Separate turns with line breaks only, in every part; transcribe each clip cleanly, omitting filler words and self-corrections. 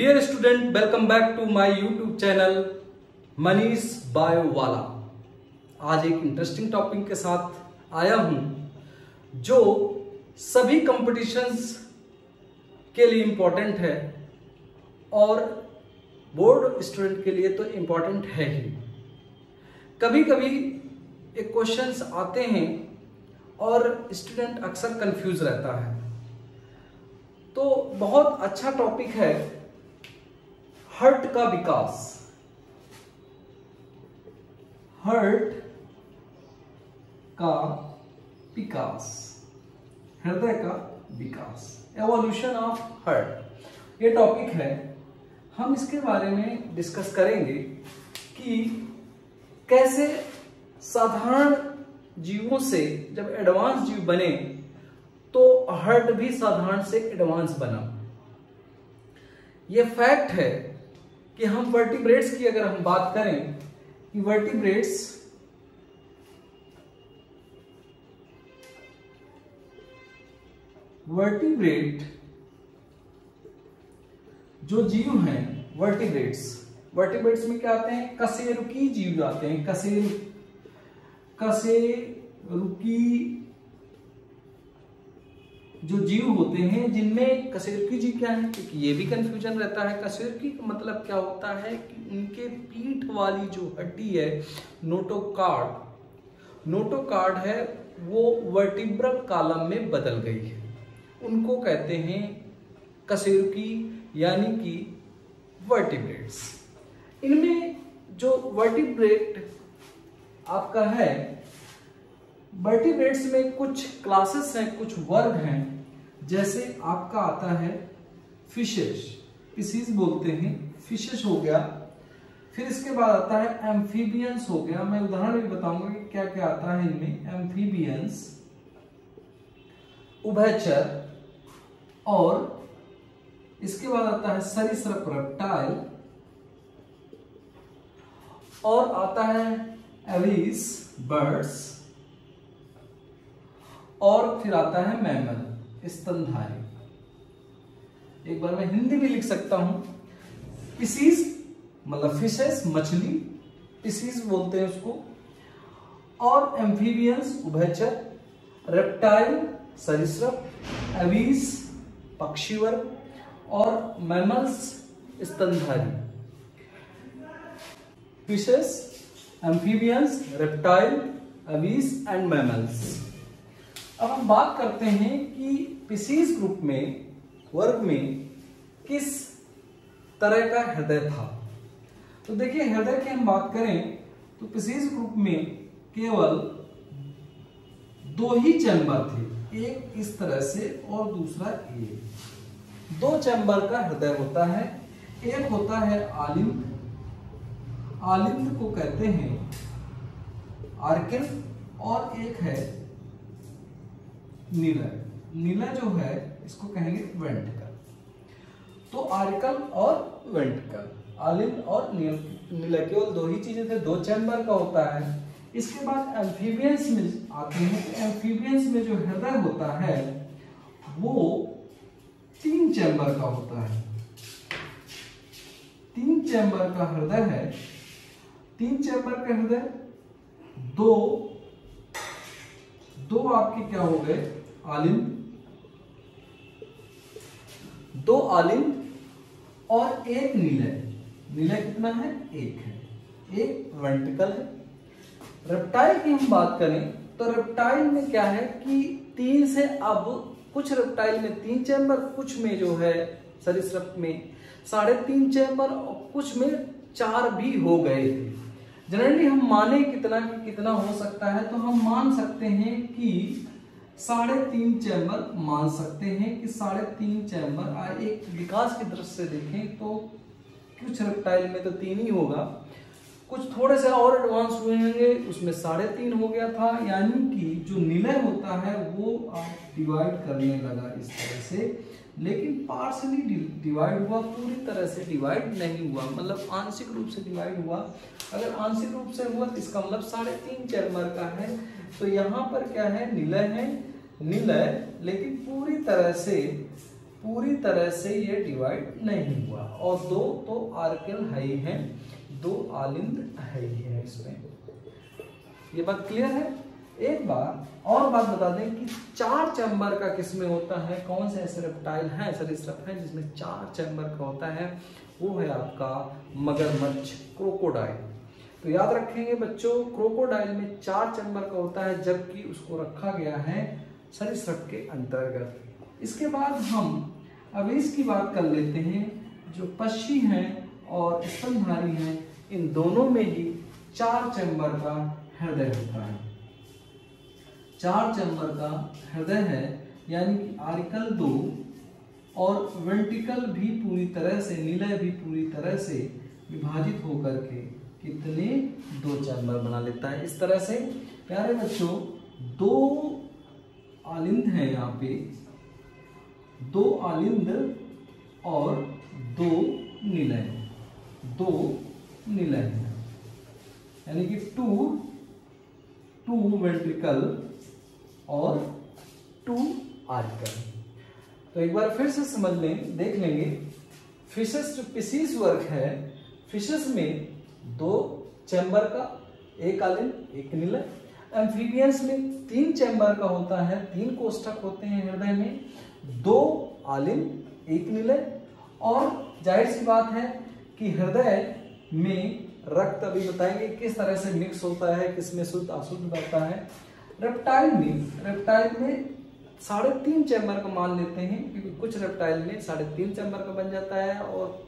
Dear student, welcome back to my YouTube channel Manish Biowala. आज एक interesting topic के साथ आया हूं जो सभी कंपटीशंस के लिए इम्पोर्टेंट है और बोर्ड स्टूडेंट के लिए तो इम्पोर्टेंट है ही। कभी कभी एक क्वेश्चंस आते हैं और स्टूडेंट अक्सर कंफ्यूज रहता है, तो बहुत अच्छा टॉपिक है हार्ट का विकास। हार्ट का विकास, हृदय का विकास, एवोल्यूशन ऑफ हार्ट, ये टॉपिक है। हम इसके बारे में डिस्कस करेंगे कि कैसे साधारण जीवों से जब एडवांस जीव बने तो हार्ट भी साधारण से एडवांस बना। यह फैक्ट है कि हम वर्टिब्रेट्स की अगर हम बात करें कि वर्टिब्रेट जो जीव हैं, वर्टिब्रेट्स में क्या आते हैं? कशेरुकी जीव आते हैं। कशेरुकी जो जीव होते हैं, जिनमें कशेरुकी जीव क्या है, क्योंकि ये भी कंफ्यूजन रहता है। कशेरुकी का मतलब क्या होता है कि उनके पीठ वाली जो हड्डी है, नोटोकार्ड है, वो वर्टिब्रल कॉलम में बदल गई है। उनको कहते हैं कशेरुकी यानी कि वर्टिब्रेट्स। इनमें जो वर्टिब्रेट आपका है, वर्टिब्रेट्स में कुछ क्लासेस हैं, कुछ वर्ग हैं। जैसे आपका आता है फिशेस बोलते हैं, फिशेस हो गया। फिर इसके बाद आता है एम्फीबियंस हो गया। मैं उदाहरण भी बताऊंगा कि क्या क्या आता है इनमें। एम्फीबियंस, उभयचर, और इसके बाद आता है सरीसृप रेप्टाइल, और आता है एविस बर्ड्स, और फिर आता है मैमल, स्तनधारी। एक बार मैं हिंदी भी लिख सकता हूं। स्पीशीज मतलब फिशेस, मछली, स्पीशीज बोलते हैं उसको, और एम्फीबियंस उभयचर, रेप्टाइल सरीसृप, एविस पक्षी वर्ग, और मैमल्स स्तनधारी। Fishes, amphibians, reptile, Aves and mammals. अब हम बात करते हैं कि स्पीशीज ग्रुप में, वर्ग में किस तरह का हृदय था। तो देखिए, हृदय की हम बात करें तो स्पीशीज ग्रुप में केवल दो ही चैम्बर थे, एक इस तरह से और दूसरा ये। दो चैम्बर का हृदय होता है। एक होता है आलिंद, आलिंद को कहते हैं आर्किल, और एक है निलय। निलय जो है इसको कहेंगे वेंट्रिकल। तो आर्किल और वेंट्रिकल, आलिंद और निलय, केवल दो ही चीजें थे, दो चैम्बर का होता है। इसके बाद एम्फीबियंस में आते हैं। तो एम्फीबियंस में जो हृदय होता है वो 3 चैम्बर का होता है। 3 चैम्बर का हृदय है। 3 चैम्बर का हृदय, दो आपके क्या हो गए? आलिंद, 2 आलिंद और एक निलय। निलय कितना है? 1 है। एक वेंट्रिकल है। रेप्टाइल की हम बात करें तो रेप्टाइल में क्या है कि 3 से, अब कुछ रेप्टाइल में 3 चैम्बर, कुछ में जो है सरीसृप में 3.5 चैम्बर, और कुछ में 4 भी हो गए थे। जनरली हम माने कितना हो सकता है, तो हम मान सकते हैं कि 3.5 चैम्बर मान सकते हैं कि 3.5 चैम्बर। एक विकास की दृष्टि से देखें तो कुछ रेप्टाइल में तो 3 ही होगा, कुछ थोड़े से और एडवांस हुए होंगे, उसमें 3.5 हो गया था। यानी कि जो निलय होता है वो डिवाइड करने लगा इस तरह से, लेकिन पार्शली डिवाइड हुआ, पूरी तरह से डिवाइड नहीं हुआ, मतलब आंशिक रूप से डिवाइड हुआ। अगर आंशिक रूप से हुआ तो इसका मतलब 3.5 चैम्बर का है। तो यहाँ पर क्या है? निलय है, निलय, लेकिन पूरी तरह से पूरी तरह से ये डिवाइड नहीं हुआ, और दो तो आर्किल है ही है, दो आलिंद है ही है इसमें। ये बात क्लियर है। एक बार और बात बता दें कि 4 चैम्बर का किसमें होता है, कौन से ऐसे रेप्टाइल हैं, सरीसृप हैं जिसमें 4 चैम्बर का होता है, वो है आपका मगरमच्छ, क्रोकोडाइल। तो याद रखेंगे बच्चों, क्रोकोडाइल में 4 चैम्बर का होता है, जबकि उसको रखा गया है सरीसृप के अंतर्गत। इसके बाद हम अब इसकी बात कर लेते हैं, जो पक्षी हैं और स्तनधारी हैं, इन दोनों में ही 4 चैम्बर का हृदय होता है। 4 चैम्बर का हृदय है, यानी कि आर्टिकल 2 और वेंट्रिकल भी पूरी तरह से, निलय भी पूरी तरह से विभाजित होकर के कितने 2 चैम्बर बना लेता है। इस तरह से प्यारे बच्चों 2 आलिंद हैं, यहाँ पे 2 आलिंद और 2 निलय, 2 निलय है, यानी कि 2 वेंट्रिकल और 2 आर्टिकल। तो एक बार फिर से समझ लें, देख लेंगे। फिशेस जो पिसीज वर्ग है, फिशेस में 2 चैम्बर का, 1 आलिंद 1 निलय। एम्फीबियंस में 3 चैम्बर का होता है, 3 कोष्ठक होते हैं हृदय में, 2 आलिंद 1 निलय। और जाहिर सी बात है कि हृदय में रक्त अभी बताएंगे किस तरह से मिक्स होता है, किसमें शुद्ध अशुद्ध रहता है। रेप्टाइल में 3.5 चैम्बर का मान लेते हैं, क्योंकि कुछ रेप्टाइल में 3.5 चैम्बर का बन जाता है, और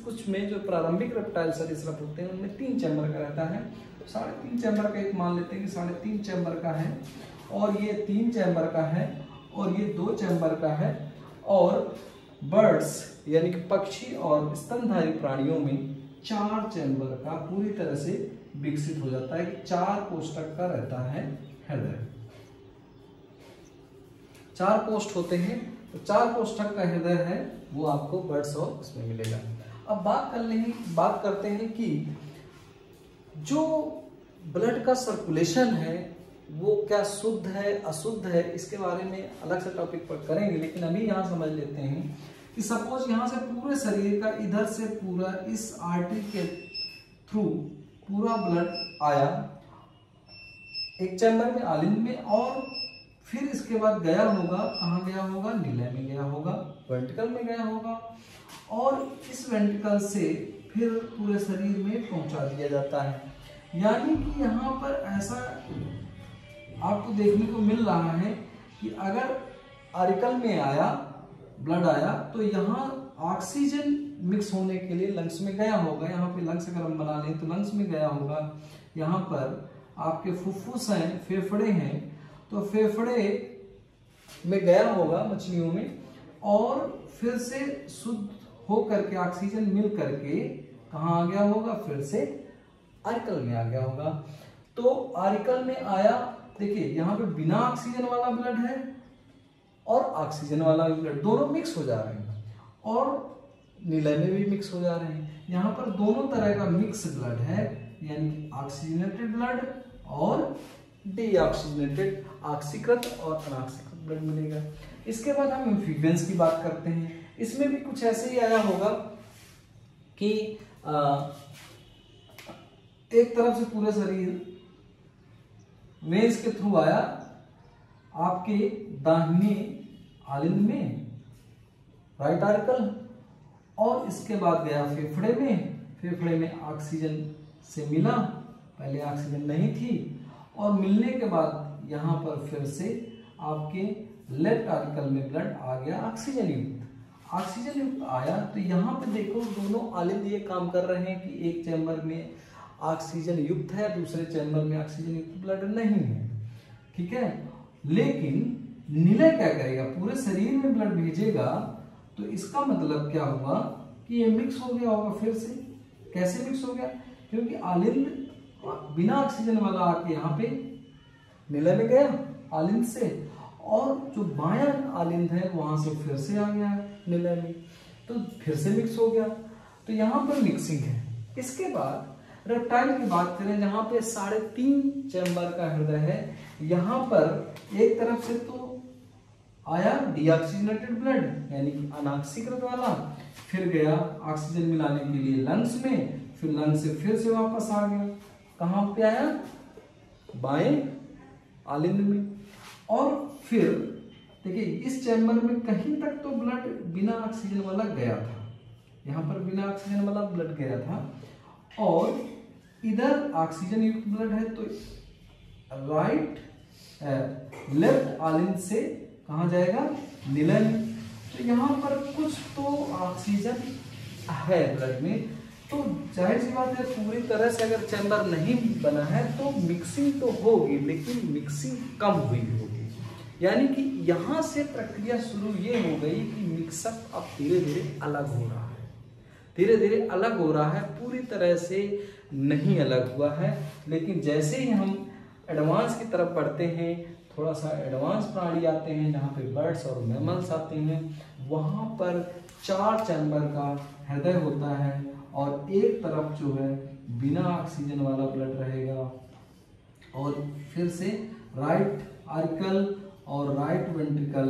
कुछ में जो प्रारंभिक रेप्टाइल सरीसृप होते हैं उनमें 3 चैम्बर का रहता है। तो 3.5 चैम्बर का एक मान लेते हैं कि 3.5 चैम्बर का है, और ये 3 चैम्बर का है, और ये 2 चैम्बर का है। और बर्ड्स यानी कि पक्षी और स्तनधारी प्राणियों में 4 चैम्बर का पूरी तरह से विकसित हो जाता है, कि 4 कोष्ठक का रहता है हृदय। 4 कोष्ठ होते हैं, तो 4 कोष्ठक का हृदय है, वो आपको बर्ड्स और उसमें मिलेगा। अब बात करते हैं कि जो ब्लड का सर्कुलेशन है वो क्या शुद्ध है अशुद्ध है, इसके बारे में अलग से टॉपिक पर करेंगे, लेकिन अभी यहाँ समझ लेते हैं कि सपोज यहाँ से पूरे शरीर का इधर से पूरा इस आर्टरी के थ्रू पूरा ब्लड आया एक चैम्बर में, आलिंद में, और फिर इसके बाद गया होगा, कहाँ गया होगा, निलय में गया होगा, वेंट्रिकल में गया होगा, और इस वेंट्रिकल से फिर पूरे शरीर में पहुंचा दिया जाता है। यानी कि यहाँ पर ऐसा आपको देखने को मिल रहा है कि अगर आर्टिकल में आया, ब्लड आया, तो यहाँ ऑक्सीजन मिक्स होने के लिए लंग्स में गया होगा। यहाँ पे लंग्स अगर हम बना लें तो लंग्स में गया होगा। यहाँ पर आपके फुफ्फुस हैं, फेफड़े हैं, तो फेफड़े में गया होगा मछलियों में, और फिर से शुद्ध हो करके ऑक्सीजन मिल करके कहाँ आ गया होगा, फिर से आर्टिकल में आ गया होगा। तो आर्टिकल में आया, देखिए यहाँ पे बिना ऑक्सीजन वाला ब्लड है और ऑक्सीजन वाला ब्लड, दोनों मिक्स हो जा रहे हैं, और निलय में भी मिक्स हो जा रहे हैं। यहाँ पर दोनों तरह का मिक्स ब्लड है, यानी ऑक्सीजनेटेड ब्लड और डीऑक्सीजनेटेड, ऑक्सीकृत और अनऑक्सीकृत ब्लड मिलेगा। इसके बाद हम एम्फीबियंस की बात करते हैं। इसमें भी कुछ ऐसे ही आया होगा कि एक तरफ से पूरा शरीर वेन्स के थ्रू आया आपके दाहिने आलिंद में, राइट आर्टिकल, और इसके बाद गया फेफड़े में, फेफड़े में ऑक्सीजन से मिला, पहले ऑक्सीजन नहीं थी, और मिलने के बाद यहाँ पर फिर से आपके लेफ्ट आर्टिकल में ब्लड आ गया ऑक्सीजन युक्त। ऑक्सीजन युक्त आया तो यहाँ पे देखो दोनों आलिंद ये काम कर रहे हैं कि एक चैम्बर में ऑक्सीजन युक्त है, दूसरे चैम्बर में ऑक्सीजन युक्त ब्लड नहीं है, ठीक है। लेकिन निलय क्या करेगा, पूरे शरीर में ब्लड भेजेगा, तो इसका मतलब क्या हुआ कि ये मिक्स हो गया होगा फिर से। कैसे मिक्स हो गया, क्योंकि आलिंद बिना ऑक्सीजन वाला आके यहाँ पे निलय में गया आलिंद से, और जो बायां आलिंद है वहां से फिर से आ गया निलय में, तो फिर से मिक्स हो गया। तो यहाँ पर मिक्सिंग है। इसके बाद रेप्टाइल की बात करें, जहां पे 3.5 चैम्बर का हृदय है, यहाँ पर एक तरफ से तो आया डीऑक्सीजनेटेड ब्लड यानी कि अनऑक्सीकृत वाला, फिर गया ऑक्सीजन मिलाने के लिए लंग्स में, फिर लंग्स से फिर से वापस आ गया, कहाँ पे आया, बाएं आलिंद में। और फिर देखिए इस चैम्बर में कहीं तक तो ब्लड बिना ऑक्सीजन वाला गया था, यहाँ पर बिना ऑक्सीजन वाला ब्लड गया था, और इधर ऑक्सीजन युक्त ब्लड है तो राइट लेफ्ट आलिंद से कहाँ जाएगा, नीला में। तो यहाँ पर कुछ तो ऑक्सीजन है ब्लड में, तो जाहिर सी बात है पूरी तरह से अगर चैम्बर नहीं बना है तो मिक्सिंग तो होगी, लेकिन मिक्सिंग कम हुई होगी। यानी कि यहाँ से प्रक्रिया शुरू ये हो गई कि मिक्सअप अब धीरे धीरे अलग हो रहा है, धीरे धीरे अलग हो रहा है, पूरी तरह से नहीं अलग हुआ है। लेकिन जैसे ही हम एडवांस की तरफ बढ़ते हैं, थोड़ा सा एडवांस प्राणी आते हैं जहाँ पे बर्ड्स और मैमल्स आते हैं, वहाँ पर 4 चैम्बर का हृदय होता है और एक तरफ जो है बिना ऑक्सीजन वाला ब्लड रहेगा, और फिर से राइट आर्कल और राइट वेंट्रिकल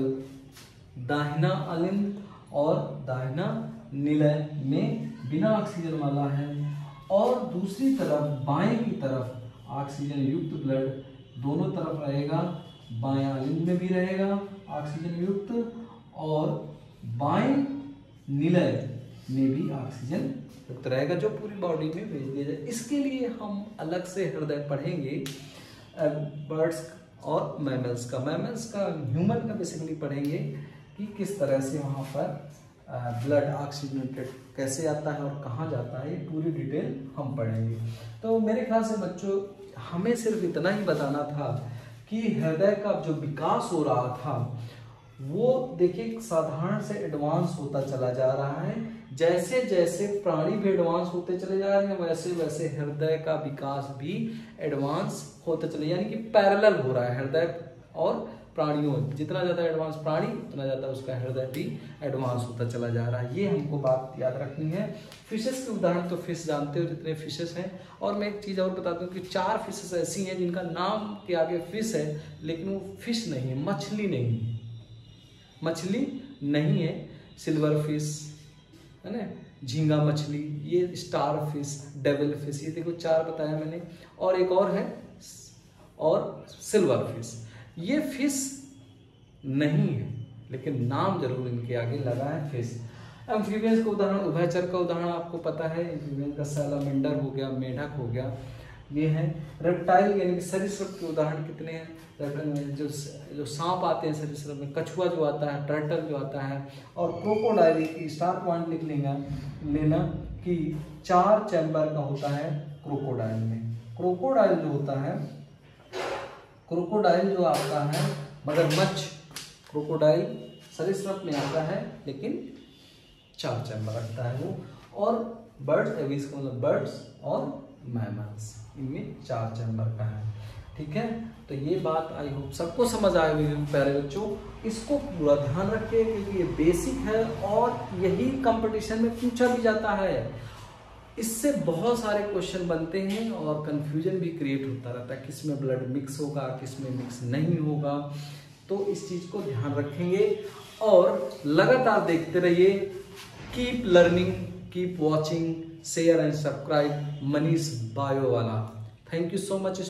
दाहिना आलिंद और दाहिना निलय में बिना ऑक्सीजन वाला है, और दूसरी तरफ बाएं की तरफ ऑक्सीजन युक्त ब्लड दोनों तरफ रहेगा, बाएं आलिंद में भी रहेगा ऑक्सीजन युक्त और बाएं निलय में भी ऑक्सीजन युक्त रहेगा, जो पूरी बॉडी में भेज दिया जाए। इसके लिए हम अलग से हृदय पढ़ेंगे बर्ड्स और मैमल्स का, ह्यूमन का बेसिकली पढ़ेंगे कि किस तरह से वहाँ पर ब्लड ऑक्सीजनेटेड कैसे आता है और कहाँ जाता है, ये पूरी डिटेल हम पढ़ेंगे। तो मेरे ख्याल से बच्चों हमें सिर्फ इतना ही बताना था कि हृदय का जो विकास हो रहा था वो देखिए साधारण से एडवांस होता चला जा रहा है। जैसे जैसे प्राणी भी एडवांस होते चले जा रहे हैं, वैसे वैसे हृदय का विकास भी एडवांस होता चले, यानी कि पैरेलल हो रहा है हृदय और प्राणियों, जितना ज़्यादा एडवांस प्राणी उतना ज़्यादा उसका हृदय भी एडवांस होता चला जा रहा है। ये हमको बात याद रखनी है। फिशेस के उदाहरण तो फिश जानते हो जितने फिशेस हैं, और मैं एक चीज़ और बताता हूँ कि 4 फिशेस ऐसी हैं जिनका नाम के आगे फिश है, लेकिन वो फिश नहीं है, मछली नहीं है, मछली नहीं है। सिल्वर फिश है ना, झींगा मछली, ये स्टार फिश, डेविल फिश, ये देखो 4 बताया मैंने, और एक और है और सिल्वर फिश। ये फिश नहीं है, लेकिन नाम जरूर इनके आगे लगा है फिश। एम्फीबियंस का उदाहरण, उभयचर का उदाहरण आपको पता है, एम्फीबियंस का सैलामेंडर हो गया, मेढक हो गया, ये है। रेप्टाइल यानी कि सरीसृप के उदाहरण कितने हैं, जो सांप आते हैं सरीसृप में, कछुआ जो आता है, टर्टल जो आता है, और क्रोकोडाइल की स्टार पॉइंट लिख लेना कि 4 चैम्बर का होता है क्रोकोडाइल में। क्रोकोडाइल जो होता है, क्रोकोडाइल जो आता है मगरमच्छ, क्रोकोडाइल सरीसृप में आता है, लेकिन 4 चैम्बर रखता है वो। और बर्ड्स, एविस का मतलब बर्ड्स और मैमल्स, इनमें 4 चैम्बर का है। ठीक है, तो ये बात आई होप सबको समझ आए हुई प्यारे बच्चों। इसको पूरा ध्यान रखिए क्योंकि ये बेसिक है और यही कंपटीशन में पूछा भी जाता है। इससे बहुत सारे क्वेश्चन बनते हैं और कंफ्यूजन भी क्रिएट होता रहता है, किस में ब्लड मिक्स होगा, किस में मिक्स नहीं होगा। तो इस चीज़ को ध्यान रखेंगे और लगातार देखते रहिए। Keep learning, keep watching, share and subscribe Manish Biowala. Thank you so much.